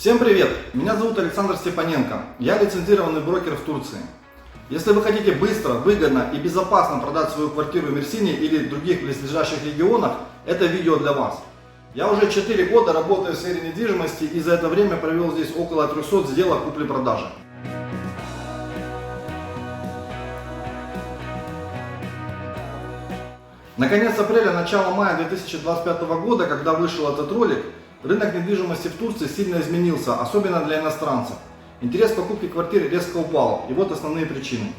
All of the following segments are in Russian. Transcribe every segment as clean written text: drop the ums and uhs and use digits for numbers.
Всем привет! Меня зовут Александр Степаненко. Я лицензированный брокер в Турции. Если вы хотите быстро, выгодно и безопасно продать свою квартиру в Мерсине или других близлежащих регионах, это видео для вас. Я уже 4 года работаю в сфере недвижимости и за это время провел здесь около 300 сделок купли-продажи. На конец апреля, начало мая 2025 года, когда вышел этот ролик, рынок недвижимости в Турции сильно изменился, особенно для иностранцев. Интерес к покупке квартир резко упал, и вот основные причины.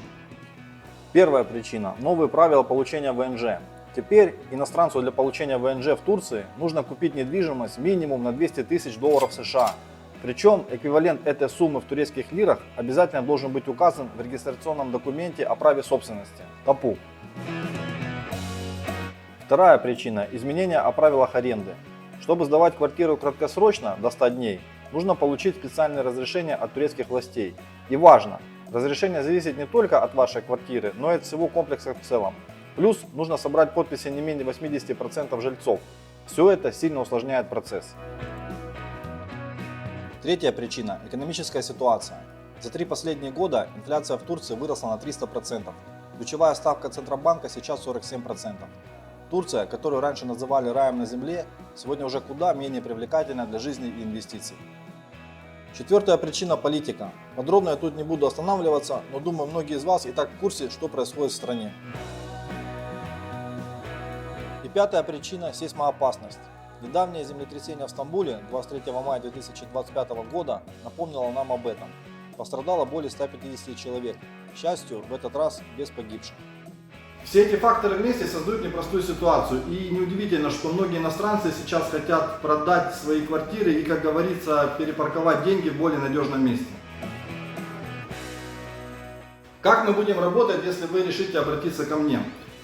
Первая причина – новые правила получения ВНЖ. Теперь иностранцу для получения ВНЖ в Турции нужно купить недвижимость минимум на 200 тысяч долларов США. Причем эквивалент этой суммы в турецких лирах обязательно должен быть указан в регистрационном документе о праве собственности – ТАПУ. Вторая причина – изменения о правилах аренды. Чтобы сдавать квартиру краткосрочно, до 100 дней, нужно получить специальное разрешение от турецких властей. И важно, разрешение зависит не только от вашей квартиры, но и от всего комплекса в целом. Плюс нужно собрать подписи не менее 80% жильцов. Все это сильно усложняет процесс. Третья причина – экономическая ситуация. За 3 последние года инфляция в Турции выросла на 300%. Ключевая ставка Центробанка сейчас 47%. Турция, которую раньше называли раем на земле, сегодня уже куда менее привлекательна для жизни и инвестиций. Четвертая причина – политика. Подробно я тут не буду останавливаться, но думаю, многие из вас и так в курсе, что происходит в стране. И пятая причина – сейсмоопасность. Недавнее землетрясение в Стамбуле 23 мая 2025 года напомнило нам об этом. Пострадало более 150 человек. К счастью, в этот раз без погибших. Все эти факторы вместе создают непростую ситуацию. И неудивительно, что многие иностранцы сейчас хотят продать свои квартиры и, как говорится, перепарковать деньги в более надежном месте. Как мы будем работать, если вы решите обратиться ко мне?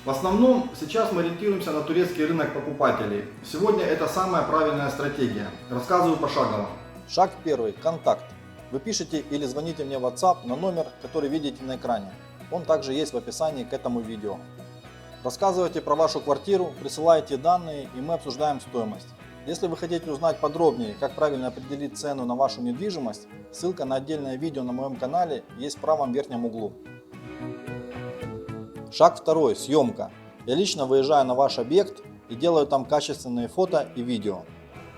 В основном сейчас мы ориентируемся на турецкий рынок покупателей. Сегодня это самая правильная стратегия. Рассказываю пошагово. Шаг первый – контакт. Вы пишете или звоните мне в WhatsApp на номер, который видите на экране. Он также есть в описании к этому видео. Рассказывайте про вашу квартиру, присылайте данные, и мы обсуждаем стоимость. Если вы хотите узнать подробнее, как правильно определить цену на вашу недвижимость, ссылка на отдельное видео на моем канале есть в правом верхнем углу. Шаг второй – съемка. Я лично выезжаю на ваш объект и делаю там качественные фото и видео.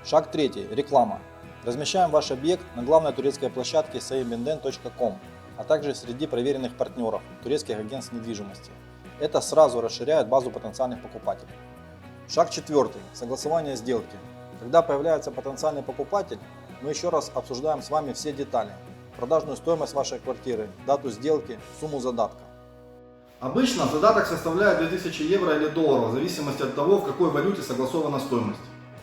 Шаг третий – реклама. Размещаем ваш объект на главной турецкой площадке sayinbinden.com, а также среди проверенных партнеров турецких агентств недвижимости. Это сразу расширяет базу потенциальных покупателей. Шаг четвертый – согласование сделки. Когда появляется потенциальный покупатель, мы еще раз обсуждаем с вами все детали. Продажную стоимость вашей квартиры, дату сделки, сумму задатка. Обычно задаток составляет 2000 евро или долларов, в зависимости от того, в какой валюте согласована стоимость.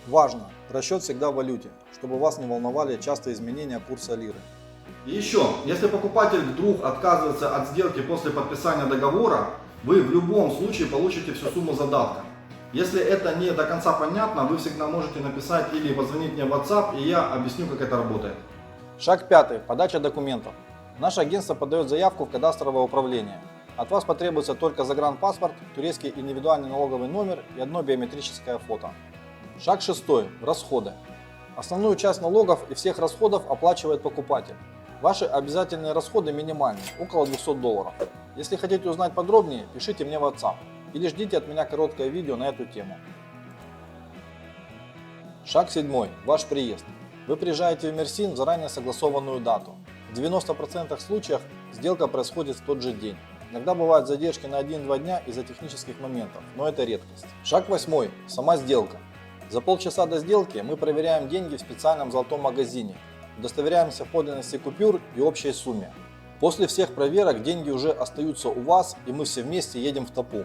Важно, расчет всегда в валюте, чтобы вас не волновали частые изменения курса лиры. И еще, если покупатель вдруг отказывается от сделки после подписания договора, вы в любом случае получите всю сумму задатка. Если это не до конца понятно, вы всегда можете написать или позвонить мне в WhatsApp, и я объясню, как это работает. Шаг пятый – подача документов. Наше агентство подает заявку в кадастровое управление. От вас потребуется только загранпаспорт, турецкий индивидуальный налоговый номер и одно биометрическое фото. Шаг шестой – расходы. Основную часть налогов и всех расходов оплачивает покупатель. Ваши обязательные расходы минимальны, около 200 долларов. Если хотите узнать подробнее, пишите мне в WhatsApp или ждите от меня короткое видео на эту тему. Шаг седьмой – ваш приезд. Вы приезжаете в Мерсин в заранее согласованную дату. В 90% случаев сделка происходит в тот же день. Иногда бывают задержки на 1-2 дня из-за технических моментов, но это редкость. Шаг восьмой – сама сделка. За полчаса до сделки мы проверяем деньги в специальном золотом магазине. Удостоверяемся в подлинности купюр и общей сумме. После всех проверок деньги уже остаются у вас, и мы все вместе едем в ТАПУ.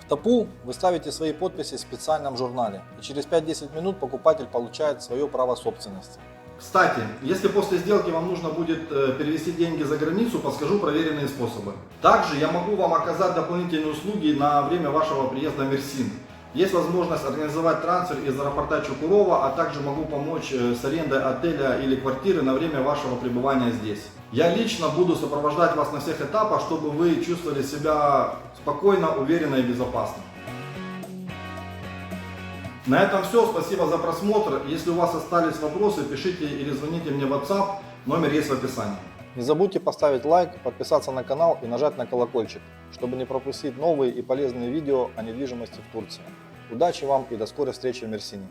В ТАПУ вы ставите свои подписи в специальном журнале, и через 5-10 минут покупатель получает свое право собственности. Кстати, если после сделки вам нужно будет перевести деньги за границу, подскажу проверенные способы. Также я могу вам оказать дополнительные услуги на время вашего приезда в Мерсин. Есть возможность организовать трансфер из аэропорта Чукурова, а также могу помочь с арендой отеля или квартиры на время вашего пребывания здесь. Я лично буду сопровождать вас на всех этапах, чтобы вы чувствовали себя спокойно, уверенно и безопасно. На этом все. Спасибо за просмотр. Если у вас остались вопросы, пишите или звоните мне в WhatsApp. Номер есть в описании. Не забудьте поставить лайк, подписаться на канал и нажать на колокольчик, чтобы не пропустить новые и полезные видео о недвижимости в Турции. Удачи вам и до скорой встречи в Мерсине.